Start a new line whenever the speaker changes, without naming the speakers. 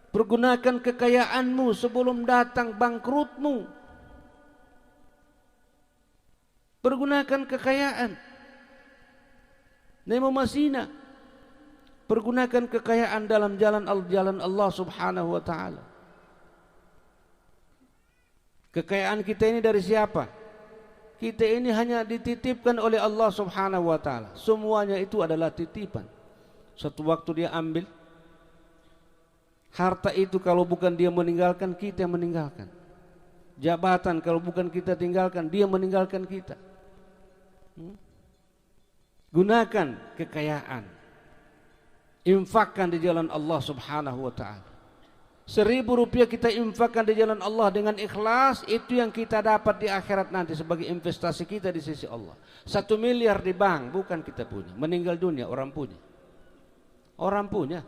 Pergunakan kekayaanmu sebelum datang bangkrutmu. Pergunakan kekayaan. Nemo masina. Pergunakan kekayaan dalam jalan Allah Subhanahu wa taala. Kekayaan kita ini dari siapa? Kita ini hanya dititipkan oleh Allah Subhanahu wa taala. Semuanya itu adalah titipan. Suatu waktu dia ambil. Harta itu kalau bukan dia meninggalkan, kita yang meninggalkan. Jabatan kalau bukan kita tinggalkan, dia meninggalkan kita. Gunakan kekayaan. Infakkan di jalan Allah Subhanahu wa taala. 1.000 rupiah kita infakkan di jalan Allah dengan ikhlas, itu yang kita dapat di akhirat nanti sebagai investasi kita di sisi Allah. 1 miliar di bank bukan kita punya. Meninggal dunia orang punya. Orang punya.